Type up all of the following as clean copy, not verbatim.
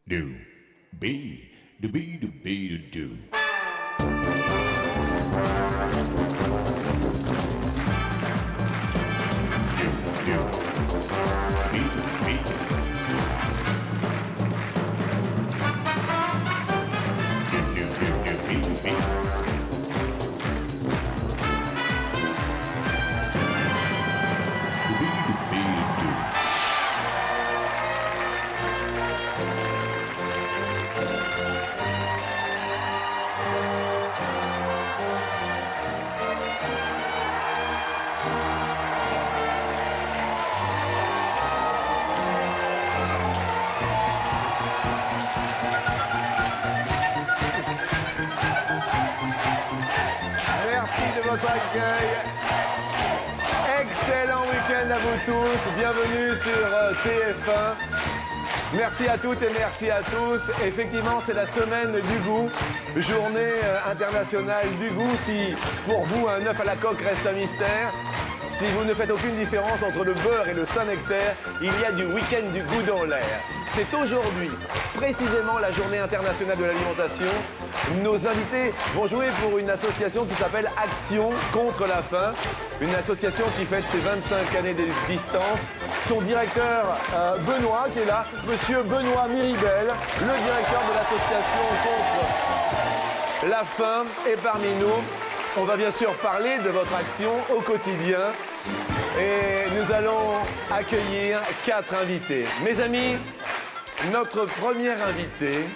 do, be, do, be, do, be, do, do. Do, be, be. Do, be, be. Merci de votre accueil. Excellent week-end à vous tous. Bienvenue sur TF1. Merci à toutes et merci à tous. Effectivement, c'est la semaine du goût. Journée internationale du goût. Si pour vous, un œuf à la coque reste un mystère, si vous ne faites aucune différence entre le beurre et le Saint-Nectaire, il y a du week-end du goût dans l'air. C'est aujourd'hui, précisément, la journée internationale de l'alimentation. Nos invités vont jouer pour une association qui s'appelle Action contre la faim. Une association qui fête ses 25 années d'existence. Son directeur, Benoît, qui est là, monsieur Benoît Miribel, le directeur de l'association contre la faim, est parmi nous. On va bien sûr parler de votre action au quotidien. Et nous allons accueillir 4 invités. Mes amis, notre première invitée,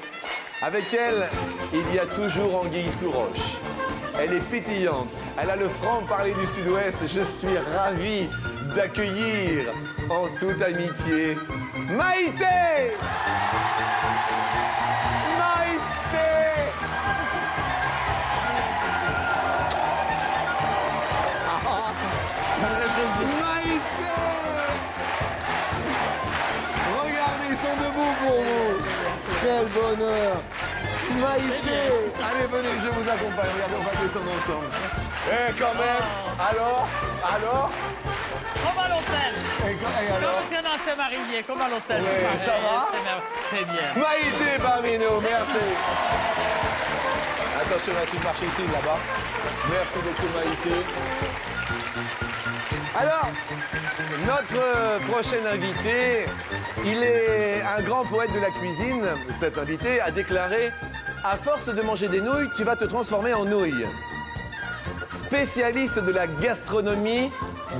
avec elle, il y a toujours anguille sous roche. Elle est pétillante, elle a le franc-parler du Sud-Ouest. Je suis ravi d'accueillir en toute amitié Maïté! Maïté! Maïté! Regardez, ils sont debout pour vous. Quel bonheur! Maïté! Allez, venez, je vous accompagne. Regardez, on va descendre ensemble. Eh, quand même! Alors? Comme à l'hôtel. Et alors? Comme si on s'est marié, comme à l'hôtel. Oui, ça va? Très bien. Maïté parmi nous, merci. Attention à la supermarché ici, là-bas. Merci beaucoup, Maïté. Alors, notre prochain invité, il est un grand poète de la cuisine. Cet invité a déclaré « À force de manger des nouilles, tu vas te transformer en nouille ». Spécialiste de la gastronomie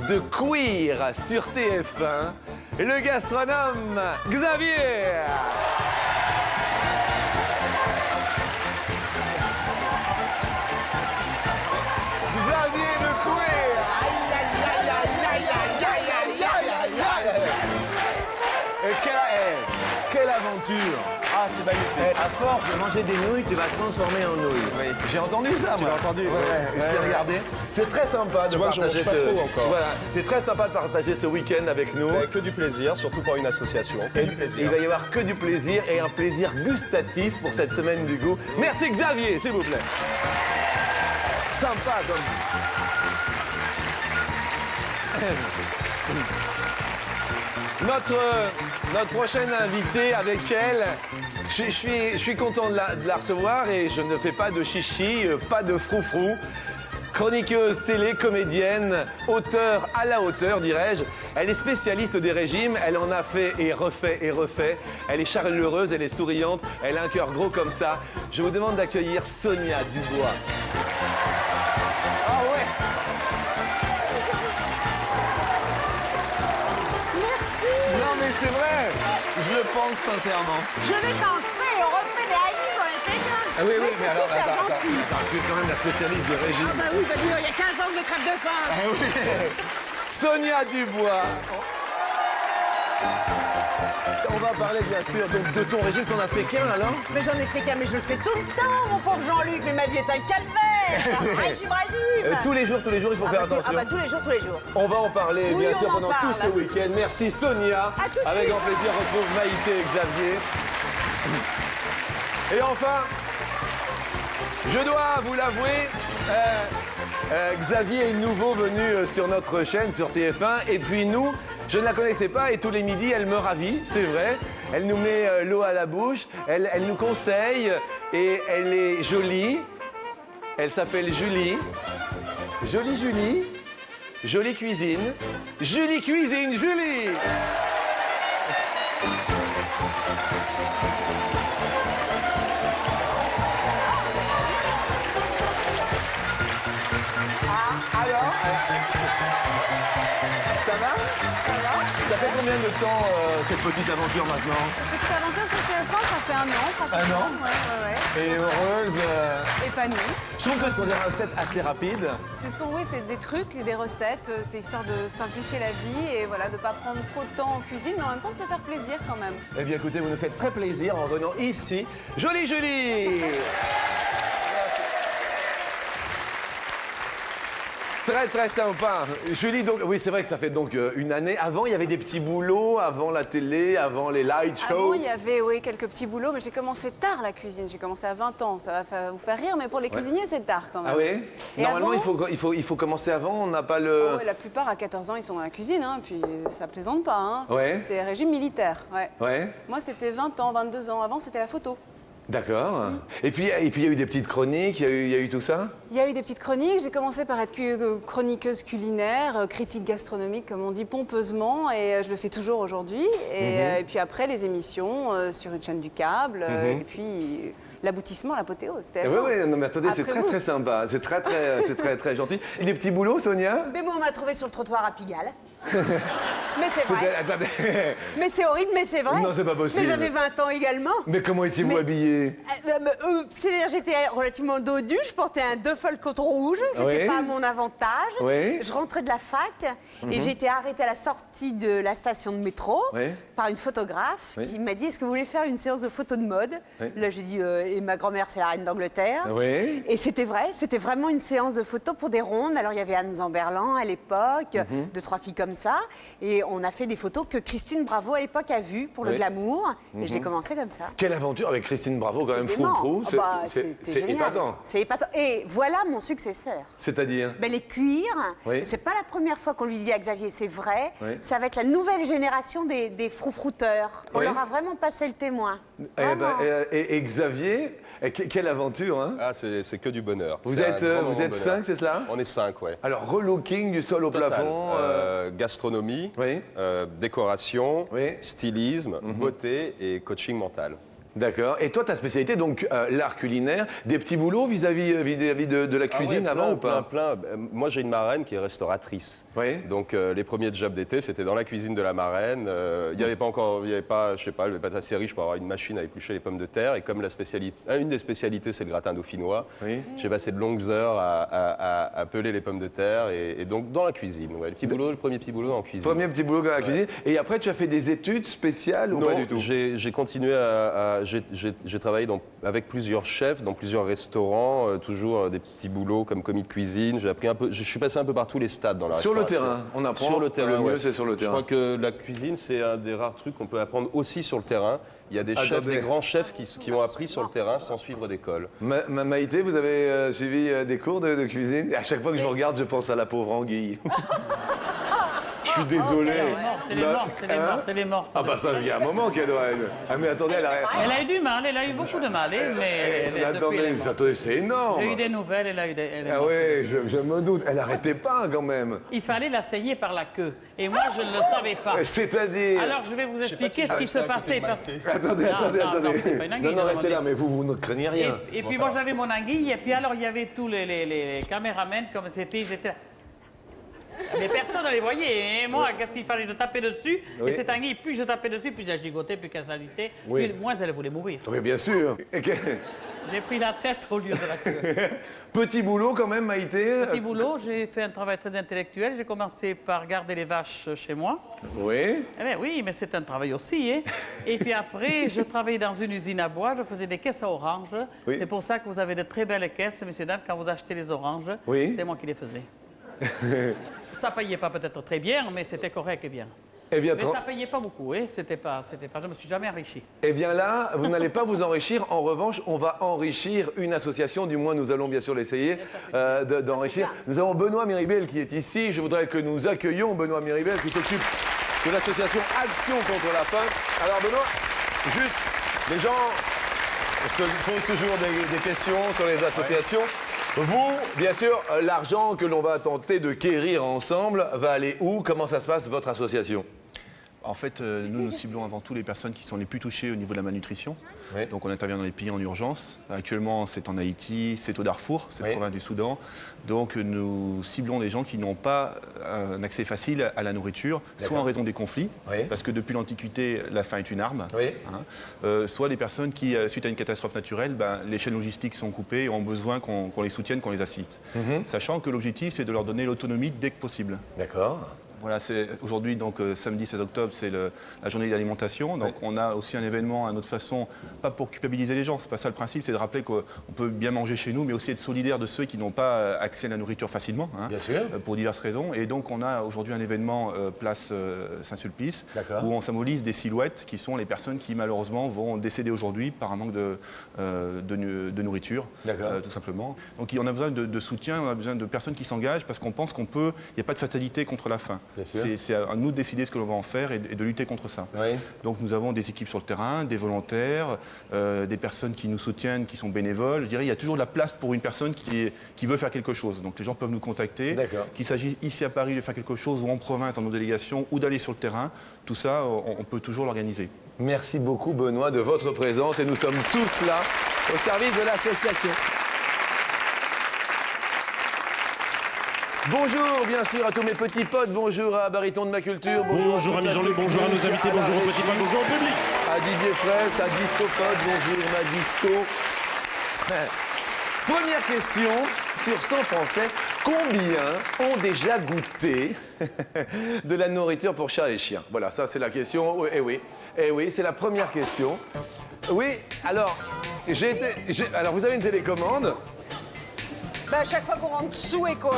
de cuire sur TF1, le gastronome Xavier. Xavier de cuire. Aïe, aïe, aïe, aïe, aïe, aïe, aïe, aïe, aïe, aïe. Et quelle aventure. Ah, c'est magnifique. À force de manger des nouilles, tu vas te transformer en nouilles. Oui. J'ai entendu ça, Tu moi. l'as entendu, Ouais, ouais. je t'ai regardé. C'est très sympa de vois que je partager mange pas trop encore. Voilà, c'est très sympa de partager ce week-end avec nous. Que du plaisir, surtout pour une association. Que du Il plaisir. va y avoir que du plaisir et un plaisir gustatif pour cette semaine du goût. Merci Xavier, s'il vous plaît. Sympa comme... Notre prochaine invitée, avec elle, je suis content de la recevoir et je ne fais pas de chichi, pas de froufrou. Chroniqueuse télé, comédienne, auteure à la hauteur, dirais-je. Elle est spécialiste des régimes, elle en a fait et refait et refait. Elle est chaleureuse, elle est souriante, elle a un cœur gros comme ça. Je vous demande d'accueillir Sonia Dubois. Ah ouais! Non mais c'est vrai, je le pense sincèrement. Je vais t'en faire, on refait des haïs dans les pétales. Ah oui, oui, mais c'est alors, super attends, gentil. tu es quand même la spécialiste des régimes. Ah bah oui, bah dis donc, il y a 15 ans que je crève de faim. Ah oui. Sonia Dubois. On va parler bien sûr donc, de ton régime, t'en as fait qu'un alors? Mais j'en ai fait qu'un, mais je le fais tout le temps, mon pauvre Jean-Luc. Mais ma vie est un calvaire. Régime. Tous les jours, il faut faire attention. Ah bah tous les jours. On va en parler Oui, bien on sûr en pendant parle. tout ce week-end. Merci Sonia. À tout de Avec suite. grand plaisir, on retrouve Maïté et Xavier. Et enfin, je dois vous l'avouer, Xavier est nouveau venu sur notre chaîne, sur TF1. Et puis nous, je ne la connaissais pas et tous les midis, elle me ravit, c'est vrai. Elle nous met l'eau à la bouche, elle nous conseille et elle est jolie. Elle s'appelle Julie. Jolie Julie. Jolie cuisine. Julie cuisine, Julie. Alors, ça va? Ça fait combien de temps cette petite aventure maintenant? Petite aventure sur TF1, ça fait 1 an. pratiquement. 1 an? Ouais. Et heureuse. Épanouie. Je trouve que ce sont des recettes assez rapides. Oui, c'est des trucs, des recettes. C'est histoire de simplifier la vie et voilà, de pas prendre trop de temps en cuisine, mais en même temps de se faire plaisir quand même. Eh bien écoutez, vous nous faites très plaisir en venant ici. Jolie Julie! Très très sympa. Julie, donc, oui, c'est vrai que ça fait donc 1 année. Avant, il y avait des petits boulots, avant la télé, avant les light shows. Avant, il y avait quelques petits boulots, mais j'ai commencé tard la cuisine. J'ai commencé à 20 ans. Ça va vous faire rire, mais pour les cuisiniers, c'est tard quand même. Ah oui? Et Normalement, avant- il faut commencer avant, on n'a pas le... Ouais, la plupart, à 14 ans, ils sont dans la cuisine, hein, puis ça plaisante pas. Hein. Ouais. C'est régime militaire, ouais. Ouais, Moi, c'était 20 ans, 22 ans. Avant, c'était la photo. d'accord. Et puis il y a eu des petites chroniques, il y a eu tout ça? Il y a eu des petites chroniques. J'ai commencé par être chroniqueuse culinaire, critique gastronomique, comme on dit pompeusement, et je le fais toujours aujourd'hui. Et puis après, les émissions sur une chaîne du câble, et puis l'aboutissement, l'apothéose. Oui, oui, non mais attendez, c'est Après très vous. très sympa, c'est très gentil. Et les petits boulots, Sonia? Mais bon, on m'a trouvé sur le trottoir à Pigalle. Mais c'est vrai. Attendez, Mais c'est horrible, mais c'est vrai. Non, c'est pas possible. Mais j'avais 20 ans également. mais comment étiez-vous Mais- habillé? C'est-à-dire, j'étais relativement dodu, je portais un duffel coton rouge, j'étais Oui. pas à mon avantage. Oui. Je rentrais de la fac et j'ai été arrêtée à la sortie de la station de métro Oui. par une photographe Oui. qui m'a dit: est-ce que vous voulez faire une séance de photos de mode? Oui. Là, j'ai dit et ma grand-mère, c'est la reine d'Angleterre. Oui. Et c'était vrai, c'était vraiment une séance de photos pour des rondes. Alors, il y avait Anne Zamberlan à l'époque, Mhm. 2-3 filles comme ça. Et on a fait des photos que Christine Bravo, à l'époque, a vues pour le Oui. glamour. Et j'ai commencé comme ça. Quelle aventure avec Christine Bravo, quand même, C'est dément. frou-frou. Ah bah, c'était C'est génial. épatant. C'est épatant. Et voilà mon successeur. C'est-à-dire? Ben, les cuirs, Oui. c'est pas la première fois qu'on lui dit à Xavier, c'est vrai. Oui. Ça va être la nouvelle génération des froufrouteurs. On Oui. leur a vraiment passé le témoin. Eh ben, Vraiment. et Xavier, quelle aventure, hein? Ah, c'est que du bonheur. Vous C'est un êtes, grand vous moment de êtes bonheur. 5, c'est cela? On est 5, ouais. Alors, relooking du sol au Total. plafond. Gastronomie, Oui. décoration, Oui. stylisme, beauté et coaching mental. D'accord. Et toi, ta spécialité, donc l'art culinaire, des petits boulots vis-à-vis de la cuisine Ah ouais, avant ou pas? plein. Moi, j'ai une marraine qui est restauratrice. Oui. Donc, les premiers jobs d'été, c'était dans la cuisine de la marraine. Il n'y avait pas encore, je sais pas, le pâtisserie riche pour avoir une machine à éplucher les pommes de terre. Et comme une des spécialités, c'est le gratin dauphinois, Oui. j'ai passé de longues heures à peler les pommes de terre. Et donc, dans la cuisine, ouais, le premier petit boulot en cuisine. Premier petit boulot dans la cuisine. Et après, tu as fait des études spéciales ou Non, pas du tout? j'ai continué j'ai travaillé avec plusieurs chefs dans plusieurs restaurants, toujours des petits boulots comme commis de cuisine. J'ai appris un peu, je suis passé un peu par tous les stades dans la Sur le restauration. terrain, on apprend. Sur le terrain, Le mieux, ouais. c'est sur le terrain. Je crois que la cuisine, c'est un des rares trucs qu'on peut apprendre aussi sur le terrain. Il y a des chefs, Attendez. des grands chefs qui ont appris sur le terrain sans suivre d'école. Maïté, vous avez suivi des cours de cuisine? Et à chaque fois que je vous regarde, je pense à la pauvre anguille. Je suis désolé. Elle est morte, elle est Hein? morte, elle est morte. Ah bah ça, il y a un moment qu'elle doit être... Ah mais attendez, elle a... Elle a eu du mal, elle a eu beaucoup de mal, hein, mais depuis, elle Attendez, est morte. attendez, c'est énorme. J'ai eu des nouvelles, elle a eu des... elle est Ah morte. oui, je me doute. Elle arrêtait pas quand même. Il fallait la saigner par la queue. Et moi, je ne le savais pas. C'est-à-dire... Alors, je vais vous expliquer ce qui se passait. Parce... Attendez, Non, attendez, non, non, attendez. c'est pas une anguille, Non, non, restez non, là, mais vous ne craignez rien. Et puis moi, j'avais mon anguille, et puis alors, il y avait tous les caméramens, comme c'était, ils étaient là. Mais personne ne les voyait. Et moi, qu'est-ce qu'il fallait? Je tapais dessus. Oui. Et cette anguille, plus je tapais dessus, plus elle gigotait, plus qu'elle s'agitait, Oui. plus moins elle voulait mourir. Oui, bien sûr. J'ai pris la tête au lieu de la queue. Petit boulot quand même, Maïté. Petit boulot, j'ai fait un travail très intellectuel. J'ai commencé par garder les vaches chez moi. Oui. Eh bien oui, mais c'est un travail aussi. Hein. Et puis après, je travaillais dans une usine à bois. Je faisais des caisses à oranges. Oui. C'est pour ça que vous avez de très belles caisses, messieurs, dames, quand vous achetez les oranges. Oui. C'est moi qui les faisais. Ça payait pas peut-être très bien, mais c'était correct et bien. Eh bien, Mais ça payait pas beaucoup, hein. C'était pas, je me suis jamais enrichi. eh bien là, vous n'allez pas vous enrichir. En revanche, on va enrichir une association. Du moins, nous allons bien sûr l'essayer d'enrichir. Nous avons Benoît Miribel qui est ici. Je voudrais que nous accueillions Benoît Miribel qui s'occupe de l'association Action contre la faim. Alors Benoît, juste, les gens se posent toujours des questions sur les associations. Vous, bien sûr, l'argent que l'on va tenter de quérir ensemble va aller où? Comment ça se passe, votre association? En fait, nous ciblons avant tout les personnes qui sont les plus touchées au niveau de la malnutrition. Oui. Donc on intervient dans les pays en urgence. Actuellement, c'est en Haïti, c'est au Darfour, c'est la Oui. province du Soudan. Donc nous ciblons des gens qui n'ont pas un accès facile à la nourriture, soit en raison des conflits, Oui. parce que depuis l'Antiquité, la faim est une arme. Oui. Soit des personnes qui, suite à une catastrophe naturelle, les chaînes logistiques sont coupées et ont besoin qu'on les soutienne, qu'on les assiste. Sachant que l'objectif, c'est de leur donner l'autonomie dès que possible. D'accord. Voilà, c'est aujourd'hui, donc samedi 16 octobre, c'est la journée d'alimentation. Donc on a aussi un événement à notre façon, pas pour culpabiliser les gens, c'est pas ça le principe, c'est de rappeler qu'on peut bien manger chez nous, mais aussi être solidaire de ceux qui n'ont pas accès à la nourriture facilement, Bien sûr. pour diverses raisons. Et donc on a aujourd'hui un événement place Saint-Sulpice, D'accord. où on symbolise des silhouettes qui sont les personnes qui malheureusement vont décéder aujourd'hui par un manque de nourriture, D'accord. tout simplement. Donc on a besoin de soutien, on a besoin de personnes qui s'engagent parce qu'on pense qu'il n'y a pas de fatalité contre la faim. Bien sûr. C'est à nous de décider ce que l'on va en faire et de lutter contre ça. Oui. Donc nous avons des équipes sur le terrain, des volontaires, des personnes qui nous soutiennent, qui sont bénévoles. Je dirais il y a toujours de la place pour une personne qui veut faire quelque chose. Donc les gens peuvent nous contacter. D'accord. Qu'il s'agisse ici à Paris de faire quelque chose ou en province dans nos délégations ou d'aller sur le terrain, tout ça, on peut toujours l'organiser. Merci beaucoup, Benoît, de votre présence et nous sommes tous là au service de l'association. Bonjour, bien sûr, à tous mes petits potes. Bonjour à Bariton de ma culture. Bonjour à ami toute la Jean-Luc, bonjour à nos invités, à la bonjour au petit régie, pois, bonjour au public. à Didier Fraisse, à Disco Pod. Bonjour, ma Disco. Première question sur 100 Français. Combien ont déjà goûté de la nourriture pour chats et chiens? Voilà, ça c'est la question. Eh oui, c'est la première question. Oui, alors, alors vous avez une télécommande. À chaque fois qu'on rentre sous et qu'on...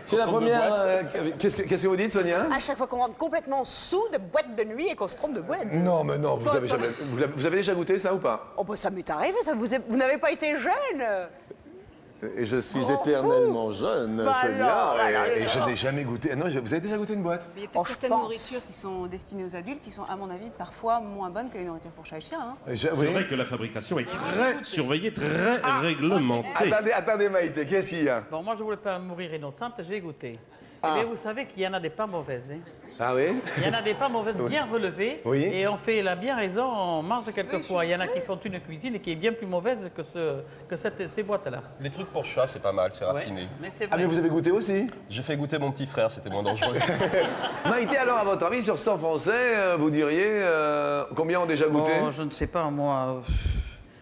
C'est la première. Qu'est-ce que vous dites, Sonia? À chaque fois qu'on rentre complètement sous de boîte de nuit et qu'on se trompe de boîte. Non, mais non, vous avez déjà goûté ça ou pas? Oh bah ça m'est arrivé, ça. Vous n'avez pas été jeune. Et je suis Grand éternellement jeune, Bah Sonia, alors, et je n'ai jamais goûté. Ah non, vous avez déjà goûté une boîte? Il y a Oh, peut-être je certaines pense. nourritures qui sont destinées aux adultes qui sont, à mon avis, parfois moins bonnes que les nourritures pour chats et chiens. Hein. C'est vrai que la fabrication est très surveillée, très réglementée. Attendez, Maïté, qu'est-ce qu'il y a? Bon, moi, je voulais pas mourir innocente, j'ai goûté. Eh bien, vous savez qu'il y en a des pas mauvaises. Hein. Ah oui? Il y en a des pas mauvaises bien relevées. Oui. Et on fait la bien raison, on mange quelquefois. Il y en a qui font une cuisine qui est bien plus mauvaise que ces boîtes-là. Les trucs pour chat, c'est pas mal, c'est raffiné. Mais c'est Ah vrai. mais vous avez goûté aussi? J'ai fait goûter mon petit frère, c'était moins dangereux. Maïté, alors à votre avis, sur 100 Français, vous diriez combien ont déjà goûté? Oh, je ne sais pas, moi.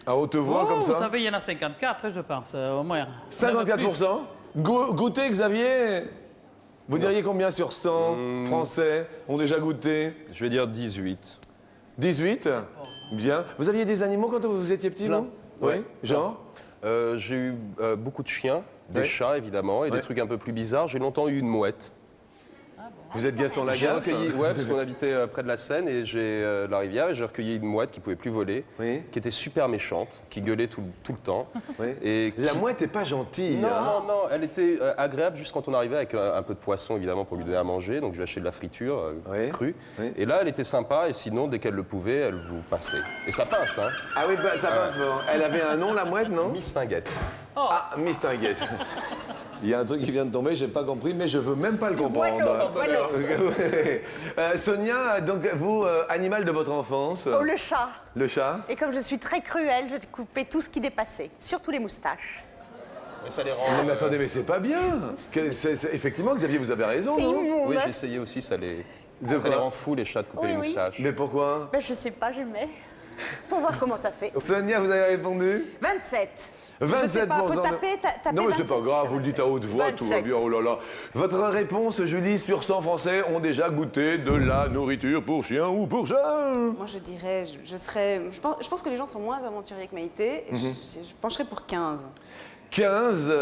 À haute voix, Oh, comme ça? vous savez, il y en a 54, je pense, au moins. 54%? Goûté, Xavier? Vous diriez combien sur 100 Français ont déjà goûté? Je vais dire 18. 18? Bien. Vous aviez des animaux quand vous étiez petit, vous? Oui. Ouais. Genre? J'ai eu beaucoup de chiens, des Ouais. chats évidemment, et Ouais. des trucs un peu plus bizarres. J'ai longtemps eu une mouette. Vous êtes Gaston J'ai Lagaffe? recueilli, ouais, parce qu'on habitait près de la Seine et la rivière, et j'ai recueilli une mouette qui pouvait plus voler, Oui. qui était super méchante, qui gueulait tout le temps. Oui. Et La qui- mouette n'est pas gentille. Non, hein. non, elle était agréable juste quand on arrivait avec un peu de poisson évidemment pour lui donner à manger. Donc je lui achetais de la friture Oui. crue. Oui. Et là, elle était sympa et sinon, dès qu'elle le pouvait, elle vous pinçait. Et ça pince, hein. Ah oui, bah, ça passe. Bon. Elle avait un nom, la mouette, non? Mistinguette. Ah, Miss Tinguette. Il y a un truc qui vient de tomber, j'ai pas compris, mais je veux même pas le comprendre. Sonia, donc vous, animal de votre enfance, Oh, le chat. le chat? Et comme je suis très cruelle, je coupais tout ce qui dépassait, surtout les moustaches. Mais ça les rend. Non, mais attendez, mais c'est pas bien. Effectivement, Xavier, vous avez raison, C'est non? immonde. Oui, j'ai essayé aussi, ça les quoi? rend fous les chats de couper Oui, les oui. moustaches. Mais pourquoi? Ben, je sais pas, j'aimais. Pour voir comment ça fait. Sonia, vous avez répondu? 27. 27%. Je sais pas, faut taper Non, mais c'est pas 27. grave, vous le dites à haute voix, tout va 27. bien, oh là là. Votre réponse, Julie, sur 100 Français ont déjà goûté de la nourriture pour chien ou pour chat? Moi, je dirais, je pense que les gens sont moins aventuriers que Maïté. Et je pencherais pour 15. 15,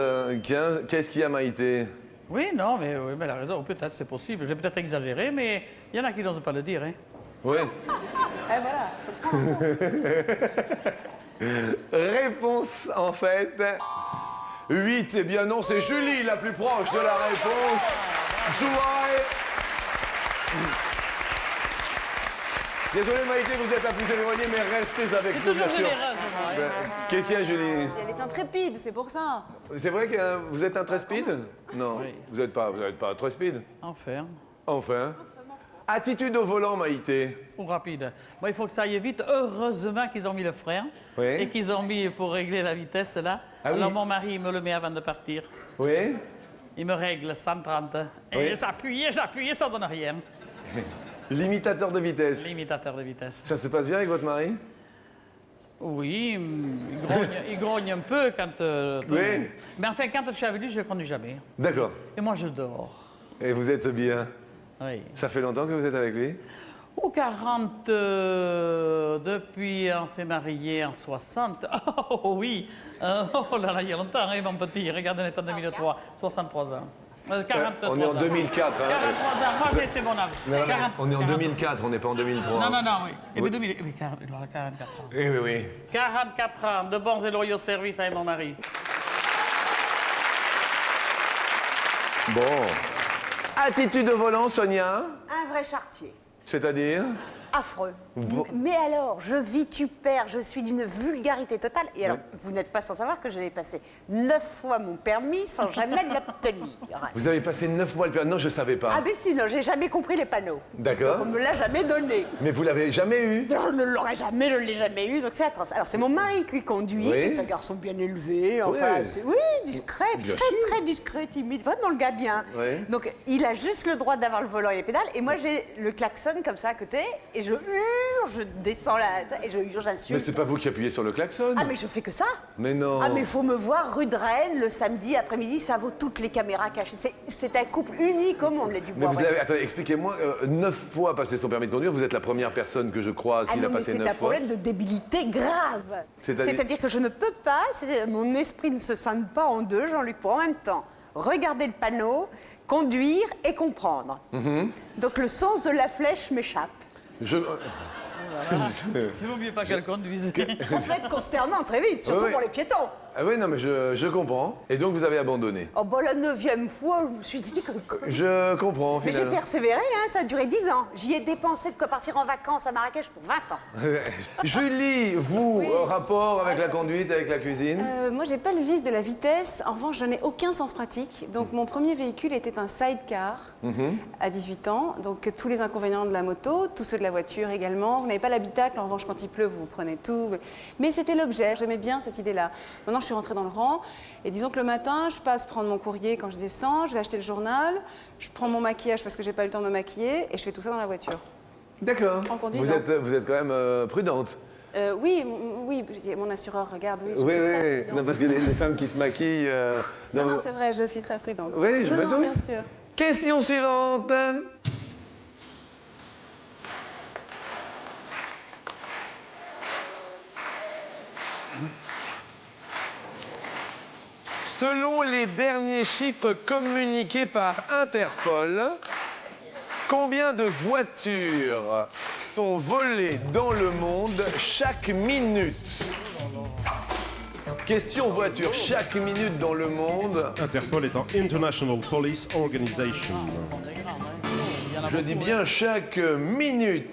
qu'est-ce qu'il y a, Maïté? Oui, non, mais elle a raison, peut-être, c'est possible. J'ai peut-être exagéré, mais il y en a qui n'osent pas le dire. Hein. Oui. Eh voilà. Réponse, en fait, 8. Eh bien non, c'est Julie la plus proche de la réponse. Joy. Désolé Maïté, vous êtes la plus éloignée, mais restez avec C'est nous, bien toujours sûr. généreuse, moi. Ben, Qu'est-ce qu'il y a, Julie? Elle est intrépide, c'est pour ça. C'est vrai que vous êtes un très speed? Non, Oui. vous n'êtes pas un très speed. Enfin, Enfin. Attitude au volant, Maïté. ou rapide. Bon, il faut que ça aille vite. Heureusement qu'ils ont mis le frein Oui. et qu'ils ont mis pour régler la vitesse là. Ah oui. Alors mon mari il me le met avant de partir. Oui. Il me règle 130. Et Oui. j'appuie, ça donne rien. Limitateur de vitesse. Limitateur de vitesse. Ça se passe bien avec votre mari? Oui, il grogne un peu quand... Oui. Mais enfin, quand je suis avec lui, je ne conduis jamais. D'accord. Et moi, je dors. Et vous êtes bien? Oui. Ça fait longtemps que vous êtes avec lui? Au 40, depuis on s'est mariés en 60. Oh oui, oh là là, il y a longtemps, hein, mon petit. Regardez, on est en 2003, 63 ans. 43 on est en ans. 2004. Hein. 43 ans, moi c'est mon âge. Non, non, 40, on est en 40. 2004, on n'est pas en 2003. Non, non, non, oui. Et Oui. puis 2000, et puis 40, il aura 44 ans. Oui, oui, oui. 44 ans de bons et loyaux services avec mon mari. Bon. Attitude au volant, Sonia. Un vrai chartier. C'est-à-dire? Affreux. Mais alors, je vitupère, je suis d'une vulgarité totale. Et alors, vous n'êtes pas sans savoir que je l'ai passé 9 fois mon permis sans jamais l'obtenir. Vous avez passé 9 mois le permis? Non, je ne savais pas. Ah, mais sinon, j'ai jamais compris les panneaux. D'accord. Donc, on me l'a jamais donné. Mais vous l'avez jamais eu? Je ne l'aurais jamais, je ne l'ai jamais eu, donc c'est atroce. Alors, c'est mon mari qui conduit, Oui. qui est un garçon bien élevé, enfin, Oui. oui, discret, Bien très, sûr. très discret, timide, vraiment le gars bien. Oui. Donc, il a juste le droit d'avoir le volant et les pédales, et moi, j'ai le klaxon comme ça à côté, et je hurle, je descends là, et je hurle, j'insulte. Mais c'est pas vous qui appuyez sur le klaxon? Ah, mais je fais que ça. Mais non. Ah, mais il faut me voir rue de Rennes le samedi après-midi, ça vaut toutes les caméras cachées. C'est un couple unique au monde, les Mais Dubois. vous avez, attendez, expliquez-moi, 9 fois passé son permis de conduire, vous êtes la première personne que je croise Ah qui non, l'a mais passé c'est 9 un fois. problème de débilité grave. C'est-à-dire que je ne peux pas, mon esprit ne se scinde pas en deux, Jean-Luc, pour en même temps regarder le panneau, conduire et comprendre. Mm-hmm. Donc le sens de la flèche m'échappe. Je... N'oubliez pas qu'elle conduise. Ça peut être consternant très vite, surtout Oui. pour les piétons. Ah oui, non, mais je comprends. Et donc vous avez abandonné. Oh, bah, la 9e fois, je me suis dit que... Je comprends, Mais j'ai finalement. persévéré, hein, ça a duré 10 ans. J'y ai dépensé de quoi partir en vacances à Marrakech pour 20 ans. Julie, vous, rapport avec la conduite, avec la cuisine? Moi, j'ai pas le vice de la vitesse. En revanche, je n'ai aucun sens pratique. Donc, mon premier véhicule était un sidecar à 18 ans. Donc, tous les inconvénients de la moto, tous ceux de la voiture également. Vous n'avez pas l'habitacle. En revanche, quand il pleut, vous prenez tout. Mais c'était l'objet. J'aimais bien cette idée-là. Maintenant, je suis rentrée dans le rang. Et disons que le matin, je passe prendre mon courrier quand je descends. Je vais acheter le journal. Je prends mon maquillage parce que j'ai pas eu le temps de me maquiller. Et je fais tout ça dans la voiture. D'accord. En conduisant. Vous êtes quand même prudente. Oui, mon assureur regarde. Oui, je Oui, suis très oui. prudente. Non, parce que les femmes qui se maquillent... Non, c'est vrai, je suis très prudente. Oui, je me Non, doute. bien sûr. Question suivante. Selon les derniers chiffres communiqués par Interpol, combien de voitures sont volées dans le monde chaque minute? Question voiture, chaque minute dans le monde. Interpol étant International Police Organization. Je dis bien chaque minute.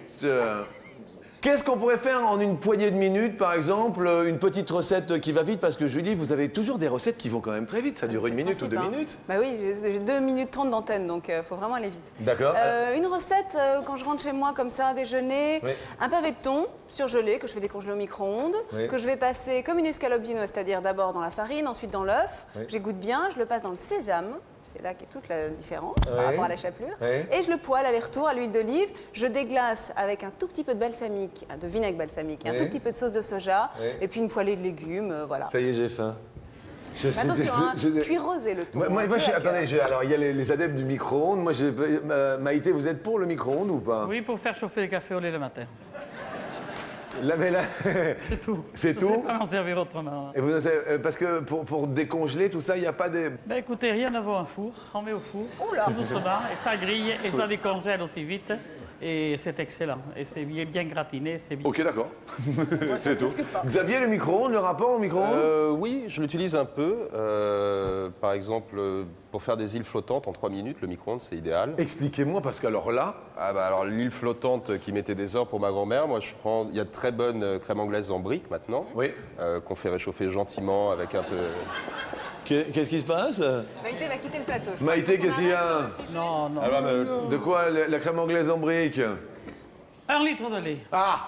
Qu'est-ce qu'on pourrait faire en une poignée de minutes, par exemple? Une petite recette qui va vite, parce que Julie, vous avez toujours des recettes qui vont quand même très vite. Ça dure une minute ou 2 minutes? Bah oui, j'ai 2 minutes 30 d'antenne, donc il faut vraiment aller vite. D'accord. Une recette, quand je rentre chez moi comme ça, déjeuner, Oui. un pavé de thon surgelé que je fais décongeler au micro-ondes, Oui. que je vais passer comme une escalope viennoise, c'est-à-dire d'abord dans la farine, ensuite dans l'œuf. Oui. J'égoutte bien, je le passe dans le sésame. C'est là qu'est toute la différence Oui. par rapport à la chapelure. Oui. Et je le poêle aller-retour à l'huile d'olive. Je déglace avec un tout petit peu de balsamique, de vinaigre balsamique, et un Oui. tout petit peu de sauce de soja, Oui. et puis une poêlée de légumes, voilà. Ça y est, j'ai faim. Je Mais suis attention, hein, désolé. cuire rosé le thon. Moi, un moi, peu je, à attendez, cœur. alors il y a les adeptes du micro-ondes. Moi, Maïté, vous êtes pour le micro-ondes ou pas? Oui, pour faire chauffer le café au lait le matin. Là, mais là, C'est tout. C'est Je tout sais pas m'en servir autrement. et vous, parce que pour décongeler tout ça, il n'y a pas des... Ben écoutez, rien ne vaut un four. On met au four, tout doucement, et ça grille, et ça décongèle aussi vite. Et c'est excellent. Et c'est bien gratiné, c'est bien. Ok, d'accord. c'est ça tout. discute pas. Xavier, le micro-ondes, le rapport au micro-ondes Oui, je l'utilise un peu. Par exemple, pour faire des îles flottantes en 3 minutes, le micro-ondes, c'est idéal. Expliquez-moi, parce qu'alors là, Ah bah alors l'île flottante qui mettait des heures pour ma grand-mère, moi je prends, il y a de très bonne crème anglaise en brique maintenant, Oui. qu'on fait réchauffer gentiment avec un peu. qu'est-ce qui se passe Maïté va quitter le plateau. Maïté, qu'est-ce qu'il y a Non, non. De quoi la crème anglaise en brique 1 litre de lait, Ah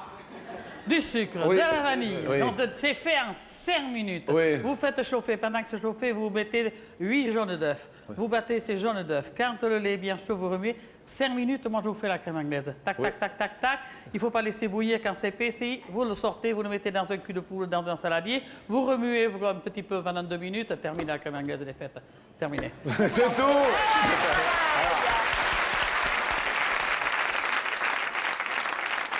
du sucre, Oui. de la vanille. Oui. Donc, c'est fait en 5 minutes. Oui. Vous faites chauffer. Pendant que c'est chauffé, vous mettez 8 jaunes d'œufs. Vous battez ces jaunes d'œufs. Quand le lait est bien chaud, vous remuez. 5 minutes, moi je vous fais la crème anglaise. Tac, tac, tac, tac, tac. Il ne faut pas laisser bouillir quand c'est épaissi. Vous le sortez, vous le mettez dans un cul de poule, dans un saladier. Vous remuez un petit peu pendant 2 minutes. Terminez la crème anglaise, elle est faite. Terminé. C'est tout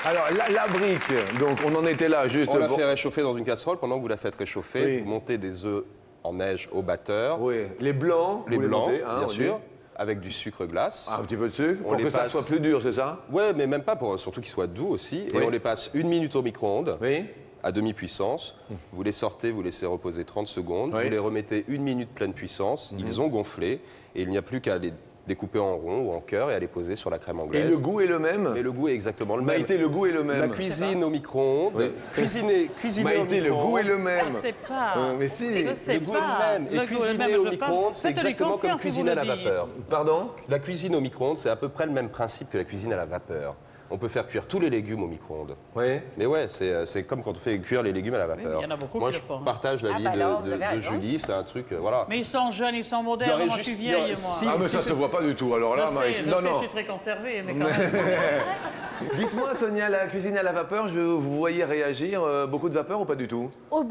Alors, la brique, donc on en était là, juste... On la bon- fait réchauffer dans une casserole. Pendant que vous la faites réchauffer, Oui. vous montez des œufs en neige au batteur, Oui, les blancs, les vous blancs, montez, hein, bien on dit. sûr, avec du sucre glace. Un petit peu de sucre, On pour les que ça passe. soit plus dur, c'est ça Ouais, mais même pas, surtout qu'ils soient doux aussi. Oui. Et on les passe 1 minute au micro-ondes. Oui. À demi-puissance, vous les sortez, vous laissez reposer 30 secondes, Oui. vous les remettez 1 minute pleine puissance, ils ont gonflé, et il n'y a plus qu'à les découper en rond ou en cœur et à les poser sur la crème Et anglaise. le goût est le même Et le goût est exactement le même. Maïté, le goût est le même. La cuisine au micro-ondes, Oui. cuisiner au Maïté, le micro-ondes. goût est le Je même. sais pas. Mais si, Je sais Le goût est pas. le même. Le Et goût est le cuisiner même, au je micro-ondes, pense. c'est Faites-lui exactement comme confiance si cuisiner à vous la le dites. vapeur. Pardon La cuisine au micro-ondes, c'est à peu près le même principe que la cuisine à la vapeur. On peut faire cuire tous les légumes au micro-ondes. Oui. Mais ouais, c'est comme quand on fait cuire les légumes à la vapeur. il y en a beaucoup Moi, qui je le font. partage l'avis Ah bah alors, vous avez de raison. Julie, c'est un truc, voilà. Mais ils sont jeunes, ils sont Il y modernes. aurait Moi, je suis juste- il y aurait- vieille, si- moi. Ah, mais ça se voit pas du tout, alors là, Je sais, Maïté. je Non, sais, non. je suis très conservé, mais quand même. Dites-moi, Sonia, la cuisine à la vapeur, vous voyez réagir beaucoup de vapeur ou pas du tout Oh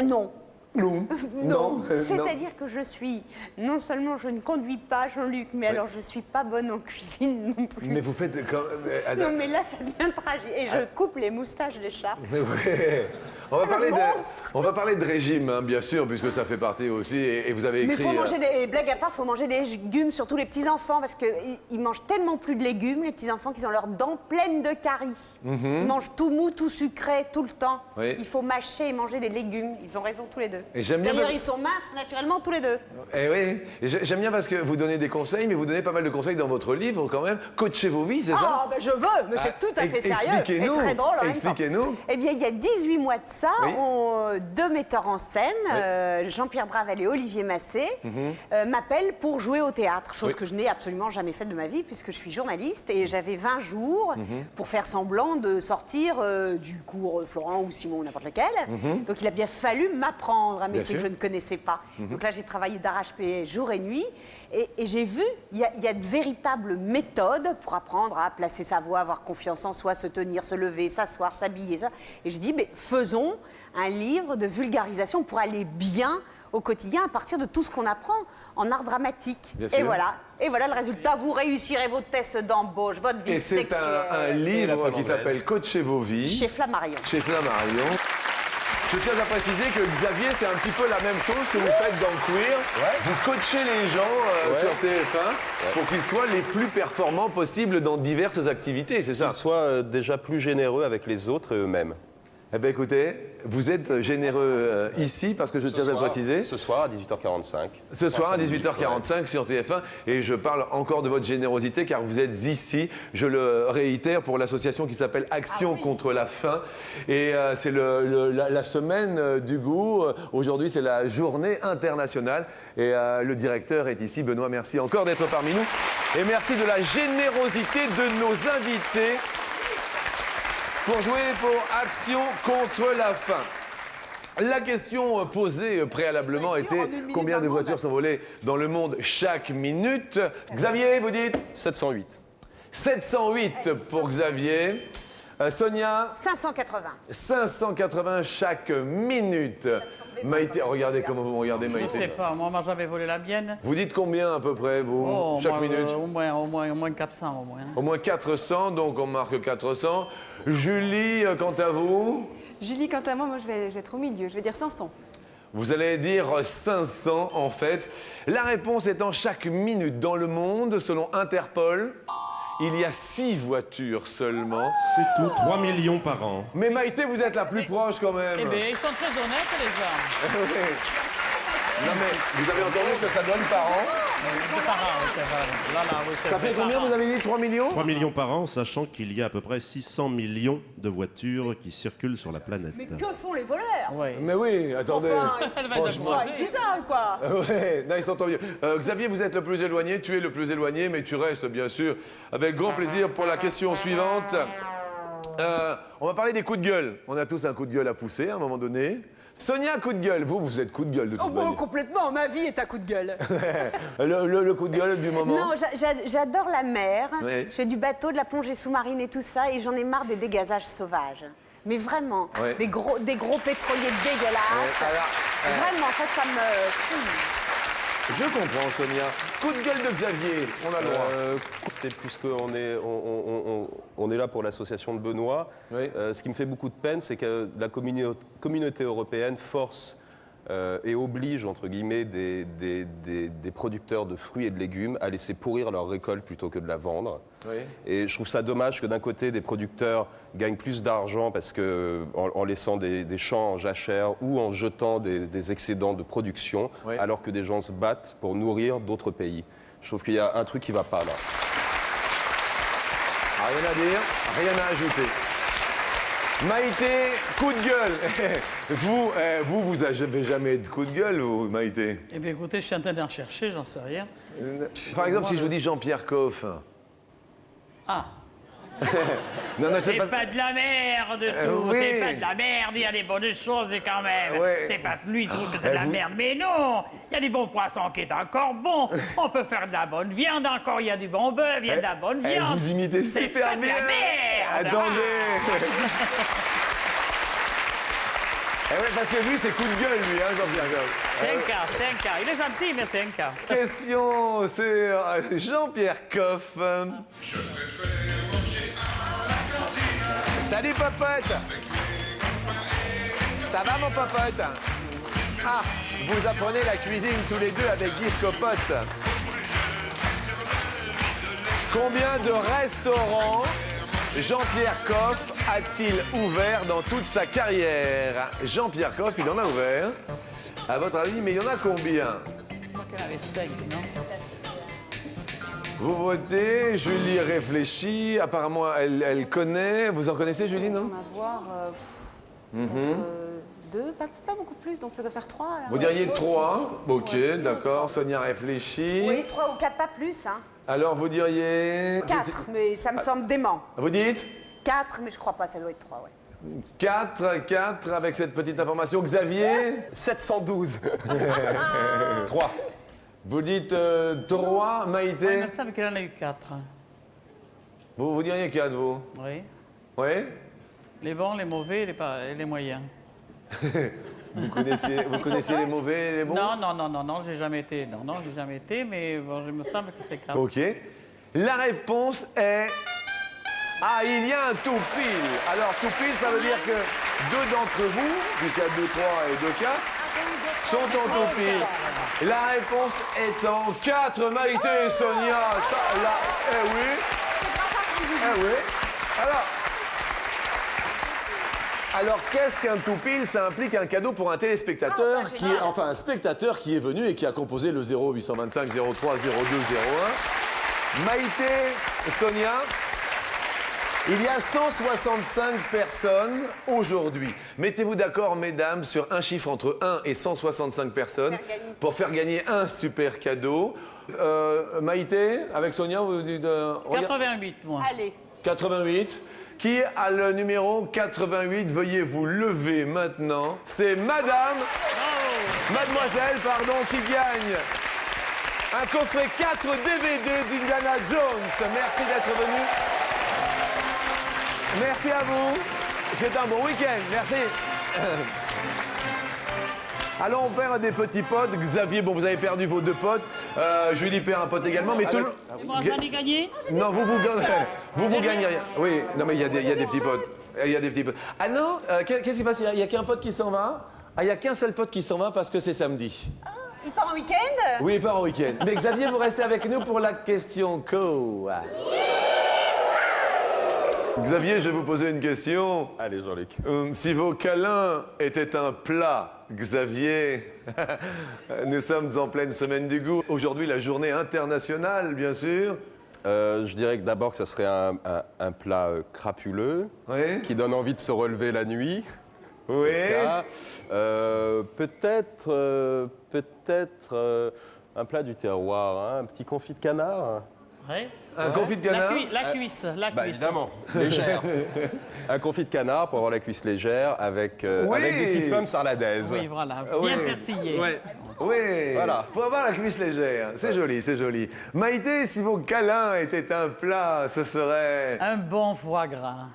non. Non. Non, c'est-à-dire que je suis, non seulement je ne conduis pas Jean-Luc, mais alors je suis pas bonne en cuisine non plus. Mais vous faites quand même... Non mais là ça devient tragique. Et je coupe les moustaches des chats. Ouais. On va, Le parler monstre. on va parler de régime, hein, bien sûr, puisque ça fait partie aussi, et vous avez Mais écrit... faut manger des blagues à part, faut manger des légumes, surtout les petits enfants, parce qu'ils mangent tellement plus de légumes, les petits enfants, qu'ils ont leurs dents pleines de caries. Ils mangent tout mou, tout sucré, tout le temps. Oui. Il faut mâcher et manger des légumes. Ils ont raison tous les deux. Et j'aime bien D'ailleurs, parce- ils sont minces naturellement tous les deux. Eh oui, et j'aime bien parce que vous donnez des conseils, mais vous donnez pas mal de conseils dans votre livre quand même. Coachez vos vies, c'est ça Ah, ben je veux, mais c'est tout à fait sérieux et expliquez-nous, très drôle en même temps. expliquez-nous. Eh bien, il y a 18 mois de ça, Oui. deux metteurs en scène, Jean-Pierre Dravel et Olivier Massé, m'appellent pour jouer au théâtre, chose Mhm. Oui. que je n'ai absolument jamais faite de ma vie puisque je suis journaliste et j'avais 20 jours pour faire semblant de sortir du cours Florent ou Simon ou n'importe lequel. Donc il a bien fallu m'apprendre un métier sûr. que je ne connaissais pas. Donc là, j'ai travaillé d'arrache-pied jour et nuit et j'ai vu, il y a de véritables méthodes pour apprendre à placer sa voix, avoir confiance en soi, se tenir, se lever, s'asseoir, s'habiller, ça. Et j'ai dit, mais faisons un livre de vulgarisation pour aller bien au quotidien à partir de tout ce qu'on apprend en art dramatique. Bien Et sûr. voilà le résultat. Vous réussirez vos tests d'embauche, votre vie Et c'est sexuelle. un livre qui s'appelle Coachez vos vies, Chez Flammarion. chez Flammarion. Je tiens à préciser que Xavier, c'est un petit peu la même chose que vous faites dans Queer. Vous coachez les gens sur TF1 pour qu'ils soient les plus performants possibles dans diverses activités, c'est ça? Qu'ils soient déjà plus généreux avec les autres et eux-mêmes. Eh bien écoutez, vous êtes généreux ici parce que je tiens à le préciser. Ce soir à 18h45. Ce soir à Ouais. 18h45 sur TF1 et je parle encore de votre générosité car vous êtes ici, je le réitère, pour l'association qui s'appelle Action contre la faim et c'est la semaine du goût. Aujourd'hui c'est la journée internationale et le directeur est ici. Benoît, merci encore d'être parmi nous et merci de la générosité de nos invités pour jouer pour Action contre la faim. La question posée préalablement était combien de voitures sont volées dans le monde chaque minute? Xavier, vous dites 708. 708 pour Xavier. Sonia, 580. 580 chaque minute. Maïté, regardez comment vous me regardez, Je sais Maïté. pas, moi j'avais volé la mienne. Vous dites combien à peu près, vous, Oh, chaque moi, minute? au moins 400 au moins. Au moins 400, donc on marque 400. Julie, quant à vous? Julie, quant à moi, je vais être au milieu. Je vais dire 500. Vous allez dire 500 en fait. La réponse étant chaque minute dans le monde, selon Interpol, il y a 6 voitures seulement. C'est tout, 3 millions par an. Mais Maïté, vous êtes la plus proche quand même. Eh bien, ils sont très honnêtes, les gens. Oui. Non mais, vous avez entendu ce que ça donne par an? C'est pas rare, c'est vrai. Là, oui, c'est Ça fait vrai, combien, par vous an. avez dit 3 millions? 3 millions par an, sachant qu'il y a à peu près 600 millions de voitures qui circulent sur la planète. Mais que font les voleurs? Oui. Mais oui, attendez. Elle va Franchement. être C'est bizarre, quoi. Ouais, non, ils sont tant mieux. Xavier, vous êtes le plus éloigné, tu es le plus éloigné, mais tu restes bien sûr avec grand plaisir pour la question suivante. On va parler des coups de gueule. On a tous un coup de gueule à pousser à un moment donné. Sonia, coup de gueule. Vous êtes coup de gueule de toute Oh, bon, manière. complètement. Ma vie est un coup de gueule. Le coup de gueule du moment. Non, j'adore la mer. Oui. Je fais du bateau, de la plongée sous-marine et tout ça, et j'en ai marre des dégazages sauvages. Mais vraiment, Oui. des gros pétroliers dégueulasses. Vraiment, ça me... Je comprends, Sonia. Coup de gueule de Xavier, on a le droit. C'est puisqu'on est, on est là pour l'association de Benoît. Oui. Ce qui me fait beaucoup de peine, c'est que la communauté européenne force et oblige, entre guillemets, des producteurs de fruits et de légumes à laisser pourrir leur récolte plutôt que de la vendre. Oui. Et je trouve ça dommage que d'un côté, des producteurs gagnent plus d'argent parce que, en laissant des champs en jachère ou en jetant des excédents de production, Oui. alors que des gens se battent pour nourrir d'autres pays. Je trouve qu'il y a un truc qui ne va pas là. Rien à dire, rien à ajouter. Maïté, coup de gueule. Vous avez jamais de coup de gueule, vous, Maïté? Eh bien, écoutez, je suis en train d'en chercher, j'en sais rien. Par exemple, si je vous dis Jean-Pierre Coff. Ah, Non, non, c'est parce- pas de la merde du tout, oui. c'est pas de la merde, il y a des bonnes choses quand même. Ouais. C'est pas que lui trouve que c'est de la vous- merde, mais non, il y a du bon poisson qui est encore bon, on peut faire de la bonne viande encore, il y a du bon bœuf, il y a de la bonne viande. Vous imitez C'est super pas de bien. la merde. Attendez. Eh ouais, parce que lui, c'est coup de gueule, lui, hein, Jean-Pierre Coff. C'est un cas, il est gentil, mais c'est un cas. Question sur Jean-Pierre Coff. Salut, Popote. Ça va, mon Popote? Ah, vous apprenez la cuisine tous les deux avec Yves Copote. Combien de restaurants Jean-Pierre Coff a-t-il ouvert dans toute sa carrière? Jean-Pierre Coff, il en a ouvert. À votre avis, mais il y en a combien? Je crois qu'elle avait 5, non? Vous votez, Julie réfléchit, apparemment elle connaît. Vous en connaissez, Julie, non? On va voir peut-être, 2, pas beaucoup plus, donc ça doit faire 3. Vous diriez 3. Ok, d'accord. Sonia réfléchit. Oui, 3 ou 4, pas plus. Hein. Alors vous diriez... 4, mais ça me semble dément. Vous dites 4, mais je crois pas, ça doit être 3, ouais. 4 avec cette petite information. Xavier 712. 3. Vous dites 3, Maïté? Il me semble qu'il en a eu 4. Vous diriez 4, vous? Oui. Oui? Les bons, les mauvais et les moyens. Vous connaissiez les mauvais et les bons? Non, j'ai jamais été. Non, j'ai jamais été, mais bon, il me semble que c'est 4. Ok. La réponse est... Ah, il y a un tout pile. Alors, tout pile, ça veut dire que 2 d'entre vous, puisqu'il y a 2, 3 et 2, 4, sont en tout pile. La réponse est en 4, Maïté et Sonia. Ça, là, eh oui. Eh oui. Alors, qu'est-ce qu'un tout pile? Ça implique un cadeau pour un téléspectateur, un spectateur qui est venu et qui a composé le 0825 03 02 01. Maïté, Sonia, il y a 165 personnes aujourd'hui. Mettez-vous d'accord, mesdames, sur un chiffre entre 1 et 165 personnes pour faire gagner un super cadeau. Maïté, avec Sonia, vous dites... regarde. 88, moi. Allez. 88. Qui a le numéro 88? Veuillez vous lever maintenant. C'est Mademoiselle, qui gagne un coffret 4 DVD d'Indiana Jones. Merci d'être venu. Merci à vous. C'est un bon week-end. Merci. Alors, on perd des petits potes. Xavier, bon, vous avez perdu vos 2 potes. Julie perd un pote également. Mais tout le... Et moi, j'en ai gagné? Non, vous gagnez rien. Oui, non, mais il y a des petits potes. Il y a des petits potes. Ah non, qu'est-ce qui se passe? Il n'y a qu'un pote qui s'en va? Ah, il n'y a qu'un seul pote qui s'en va parce que c'est samedi. Il part en week-end? Oui, il part en week-end. Mais Xavier, vous restez avec nous pour la question co. Xavier, je vais vous poser une question. Allez, Jean-Luc. Si vos câlins étaient un plat, Xavier, nous sommes en pleine semaine du goût. Aujourd'hui, la journée internationale, bien sûr. Je dirais que d'abord que ça serait un plat crapuleux, Oui. qui donne envie de se relever la nuit. Oui. Là, peut-être un plat du terroir, hein, un petit confit de canard. Oui. Un confit de canard. La cuisse, la Bah, cuisse. évidemment, légère. Un confit de canard pour avoir la cuisse légère avec, avec des petites pommes sarladaises. Oui, voilà, Oui. bien persillé. Ouais. Oui, Voilà. pour avoir la cuisse légère. C'est joli, c'est joli. Maïté, si vos câlins étaient un plat, ce serait... Un bon foie gras.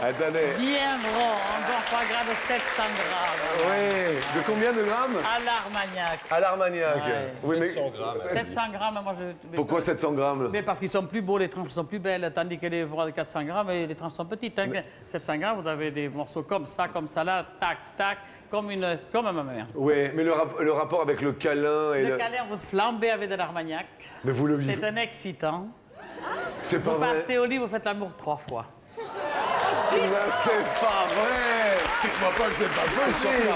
Attendez. Bien gros, un bon foie gras de 700 grammes. Oui. De combien de grammes? À l'Armagnac. À l'Armagnac. Ouais. Oui, mais 700 grammes, moi je... pourquoi 700 grammes? Mais parce qu'ils sont plus beaux, les tranches sont plus belles, tandis que les foie de 400 grammes, les tranches sont petites. Hein. 700 grammes, vous avez des morceaux comme ça, là, tac, tac, comme à ma mère. Oui, mais le rapport avec le câlin et Le câlin, vous flambez avec de l'Armagnac. Mais vous le C'est un excitant. C'est pas Vous vrai. partez au lit, vous faites l'amour 3 fois. Mais c'est pas vrai. Dites-moi pas que c'est pas possible.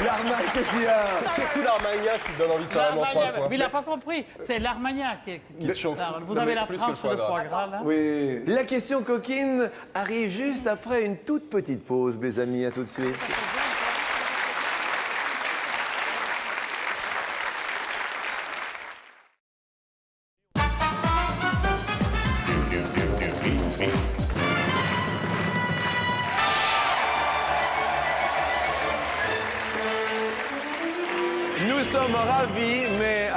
L'armagnac, qu'est-ce qu'il y a? C'est surtout l'Armagnac qui donne envie de faire l'amour 3 fois. Mais il n'a pas compris. C'est l'Armagnac qui se chauffe. Alors, vous Non, avez mais la plus que le tranche foie de gras. foie gras, là. Oui. La question coquine arrive juste après une toute petite pause, mes amis. À tout de suite. Nous sommes ravis, mais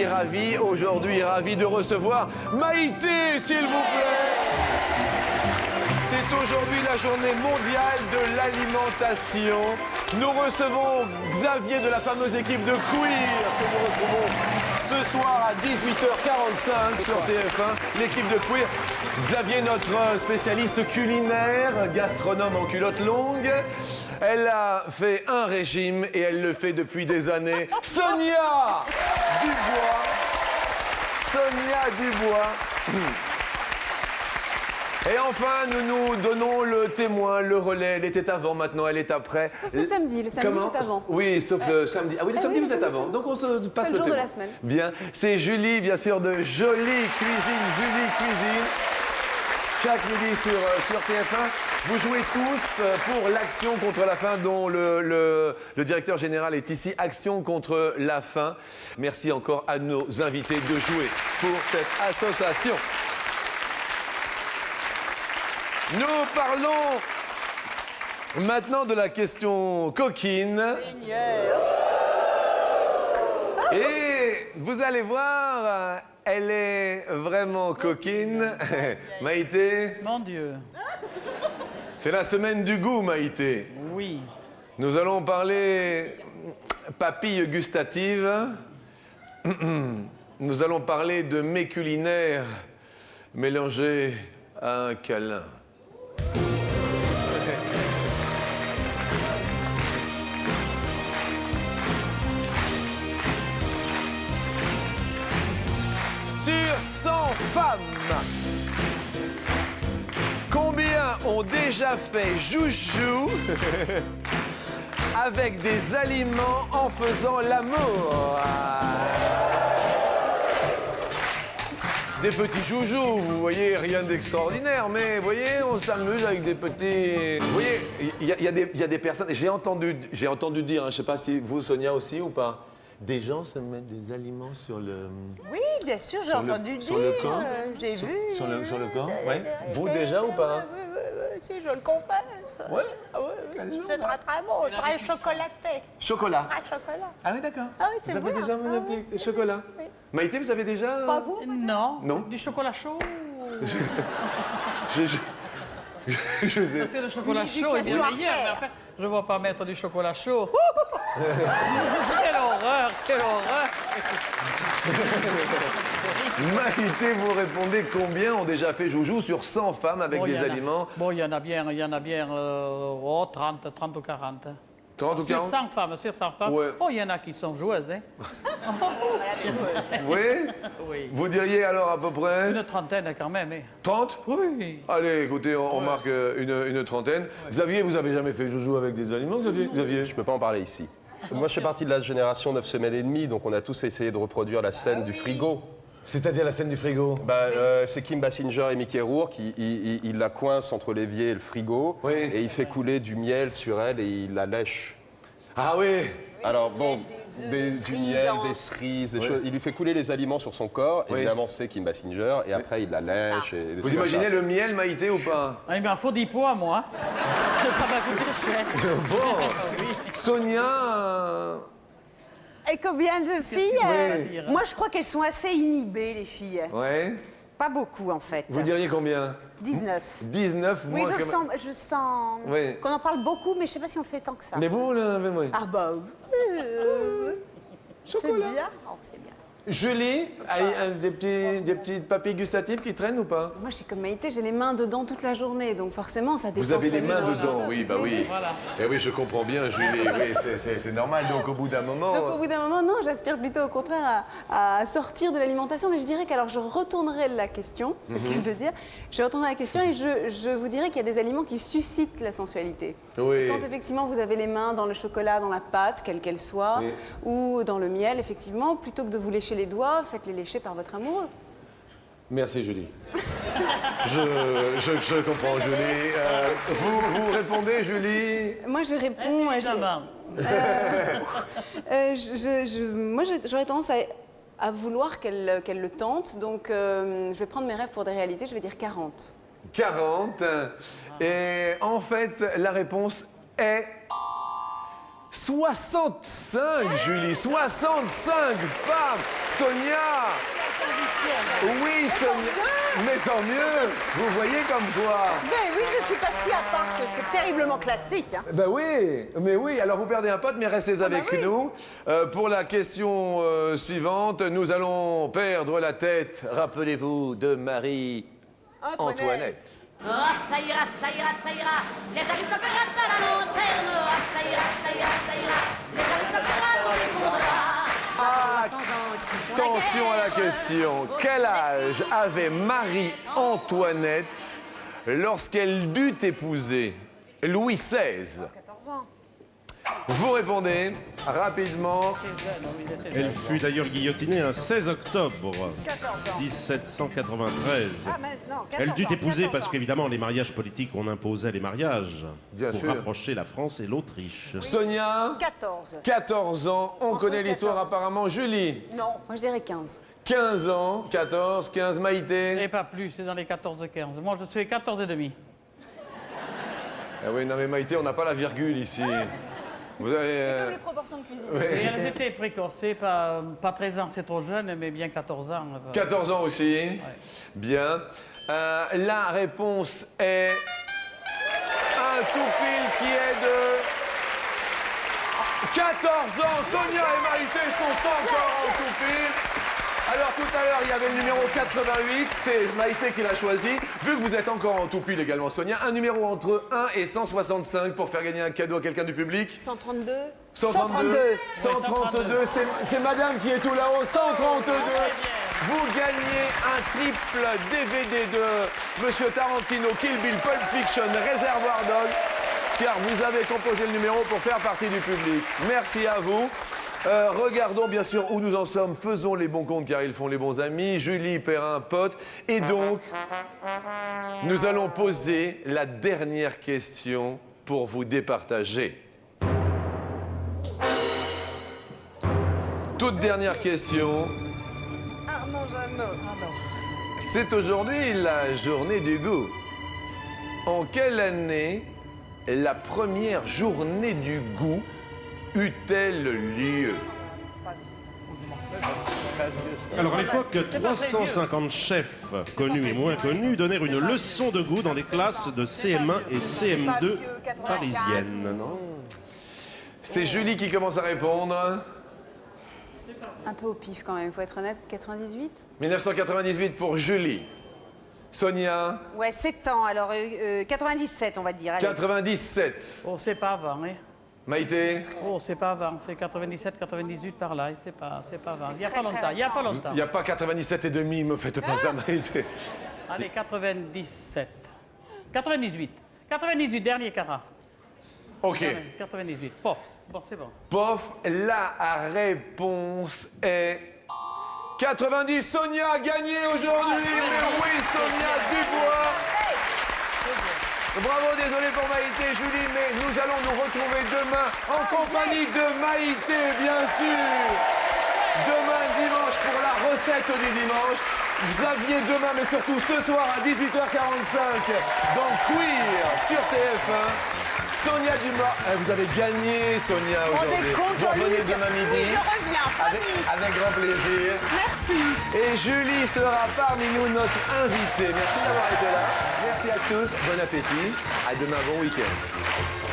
ravis, aujourd'hui ravis de recevoir Maïté, s'il vous plaît. C'est aujourd'hui la journée mondiale de l'alimentation. Nous recevons Xavier de la fameuse équipe de Queer que nous retrouvons ce soir à 18h45 sur TF1. L'équipe de Queer. Xavier, notre spécialiste culinaire, gastronome en culotte longue. Elle a fait un régime et elle le fait depuis des années. Sonia Dubois. Sonia Dubois. Et enfin, nous nous donnons le témoin, le relais. Elle était avant, maintenant elle est après. Sauf le samedi. Le samedi, c'est avant. Oui, sauf le samedi. Ah oui, le Ah samedi, oui, vous êtes le avant. samedi. Donc on se passe C'est le le jour de témoin. la semaine. Bien. C'est Julie, bien sûr, de Jolie Cuisine. Julie Cuisine. Chaque midi sur TF1. Vous jouez tous pour l'Action contre la faim dont le directeur général est ici. Action contre la faim. Merci encore à nos invités de jouer pour cette association. Nous parlons maintenant de la question coquine. Et vous allez voir, elle est vraiment coquine. Maïté, Mon Dieu. c'est la semaine du goût, Maïté. Oui. Nous allons parler papilles gustatives. Nous allons parler de mets culinaires mélangés à un câlin. Sur 100 femmes, combien ont déjà fait joujou avec des aliments en faisant l'amour? Des petits joujoux, vous voyez, rien d'extraordinaire, mais vous voyez, on s'amuse avec des petits... Vous voyez, il y a des personnes, j'ai entendu dire, hein, je ne sais pas si vous, Sonia, aussi ou pas, des gens se mettent des aliments sur le... Oui, bien sûr, j'ai Sur le- entendu sur dire. le corps J'ai vu. Sur le corps, oui. Vous déjà ou pas? Oui, si, je le confesse. Ouais. Ah oui, c'est très très bon, très chocolaté. Chocolat. Très chocolat. Ah oui, d'accord. Ah oui, c'est Vous avez vrai. déjà mis un petit chocolat? Oui. Maïté, vous avez déjà... Pas vous? Non. Non. Du chocolat chaud. Je sais. Parce que le chocolat chaud est bien L'éducation à meilleur. faire. Mais enfin, je ne vois pas mettre du chocolat chaud. Quelle horreur, quelle horreur. Maïté, vous répondez combien ont déjà fait joujou sur 100 femmes avec Bon, des il y en a- aliments? Bon, il y en a bien 30 ou 40. 30 ou Sur 40? 100 femmes, sur 100 femmes. Ouais. Oh, il y en a qui sont joueuses, hein. Oui? Oui. Vous diriez alors à peu près Une trentaine quand même, hein. 30? Oui. Allez, écoutez, on marque une trentaine. Xavier, vous avez jamais fait joujou avec des animaux, Xavier? Je peux pas en parler ici. Moi, je fais partie de la génération 9 semaines et demie, donc on a tous essayé de reproduire la scène du frigo. C'est-à-dire la scène du frigo? C'est Kim Basinger et Mickey Rourke, il la coince entre l'évier et le frigo, Oui. et il fait couler du miel sur elle et il la lèche. Ah oui. Alors bon, du cerises miel, en- des cerises, des choses. Il lui fait couler les aliments sur son corps. Oui. Évidemment, c'est Kim Basinger, et après il la lèche. Et des Vous trucs comme imaginez ça. le miel, Maïté, ou pas? Ah, il m'en faut 10 poids, moi. Ça va coûter cher. Bon. Oui. Sonia. Et combien de filles que vous voulez dire, hein? Moi, je crois qu'elles sont assez inhibées, les filles. Ouais. Pas beaucoup, en fait. Vous diriez combien? 19. 19 Oui, moins je que... sens Oui. qu'on en parle beaucoup, mais je sais pas si on le fait tant que ça. Mais vous, là, oui. Ah bah c'est bien. Oh, c'est bien. Julie, des petits papiers gustatifs qui traînent ou pas? Moi, je suis comme Maïté, j'ai les mains dedans toute la journée, donc forcément, ça Vous avez les mains désensualise un dedans, peu. oui, bah oui. Voilà. Eh oui, je comprends bien, Julie. Oui, c'est normal. Donc, au bout d'un moment... Donc au bout d'un moment, non, j'aspire plutôt au contraire à sortir de l'alimentation, mais je dirais qu'alors je retournerai la question, c'est le cas de le dire, je retournerai la question et je vous dirais qu'il y a des aliments qui suscitent la sensualité. Oui. Quand effectivement vous avez les mains dans le chocolat, dans la pâte, quelle qu'elle soit, Oui. ou dans le miel, effectivement, plutôt que de vous lécher les doigts, faites-les lécher par votre amoureux. Merci, Julie. Je comprends, Julie. Vous répondez, Julie? Moi je réponds... Évidemment. Moi j'aurais tendance à vouloir qu'elle le tente, donc je vais prendre mes rêves pour des réalités, je vais dire 40. 40. Et en fait, la réponse est 65, Julie. 65 femmes. Sonia. Oui, Sonia. Mais tant mieux. Vous voyez comme quoi. Mais oui, je suis pas si à part que c'est terriblement classique. Hein. Ben oui, mais oui. Alors vous perdez un pote, mais restez avec oui. nous. Pour la question suivante, nous allons perdre la tête. Rappelez-vous de Marie-Antoinette. Ah, ça ira, ça ira, ça ira. Les aristocrates à la lanterne. Ah, ça ira, ça ira, ça ira. Les aristocrates, on les fondera. Attention à la question. Quel âge avait Marie-Antoinette lorsqu'elle dut épouser Louis XVI? 14 ans. Vous répondez rapidement. Elle fut d'ailleurs guillotinée un 16 octobre 1793. Ah, maintenant, 14 Elle dut ans, épouser 14 parce ans. qu'évidemment les mariages politiques, on imposait les mariages Bien pour sûr. rapprocher la France et l'Autriche. Sonia, 14. 14 ans. On Entre connaît l'histoire 14. apparemment. Julie, Non. Moi je dirais 15. 15 ans. 14, 15. Maïté. Et pas plus, c'est dans les 14-15. Moi, je suis 14 et demi. Ah oui, non mais Maïté, on n'a pas la virgule ici. Vous avez... Comme les proportions de cuisine. Et elles étaient précoces, pas 13 ans, c'est trop jeune, mais bien 14 ans. 14 ans aussi. Bien. La réponse est un tout pile qui est de 14 ans. Sonia et Maïté sont encore en tout pile. Alors tout à l'heure, il y avait le numéro 88, c'est Maïté qui l'a choisi. Vu que vous êtes encore en tout pile également, Sonia, un numéro entre 1 et 165 pour faire gagner un cadeau à quelqu'un du public. 132. 132. 132. 132, c'est madame qui est tout là-haut. 132. Vous gagnez un triple DVD de Monsieur Tarantino, Kill Bill, Pulp Fiction, Réservoir Dogs, car vous avez composé le numéro pour faire partie du public. Merci à vous. Regardons bien sûr où nous en sommes. Faisons les bons comptes car ils font les bons amis. Julie, Perrin, pote. Et donc, nous allons poser la dernière question pour vous départager. Toute dernière question. Armand Jeannot. C'est aujourd'hui la journée du goût. En quelle année la première journée du goût eut-elle lieu? Alors à l'époque, pas très 350 chefs, connus et moins connus, donnèrent une leçon de goût dans des classes de CM1 et CM2 parisiennes. C'est Julie qui commence à répondre. Un peu au pif quand même, il faut être honnête. 98. 1998 pour Julie. Sonia, Ouais, 7 ans. Alors, 97, on va dire. Allez. 97. Oh, c'est pas avant, hein. Maïté? Oh, c'est pas 20, c'est 97, 98 par là, et c'est pas 20. Il n'y a pas longtemps, il n'y a pas longtemps. Il n'y a pas 97 et demi, me faites pas ça, Maïté. Allez, 97. 98. 98, dernier carat. Ok. 98. Pof. Bon, c'est bon. Pof, la réponse est 90. Sonia a gagné aujourd'hui. Mais oui, Sonia Dubois. Bravo, désolé pour Maïté et Julie, mais nous allons nous retrouver demain en compagnie de Maïté, bien sûr. Demain, dimanche, pour la recette du dimanche. Xavier demain, mais surtout ce soir à 18h45 dans Queer sur TF1. Sonia Dubois, vous avez gagné, Sonia, aujourd'hui. Vous revenez demain midi. Oui, je reviens, promis. Avec grand plaisir. Merci. Et Julie sera parmi nous notre invitée. Merci d'avoir été là. Merci à tous. Bon appétit. À demain, bon week-end.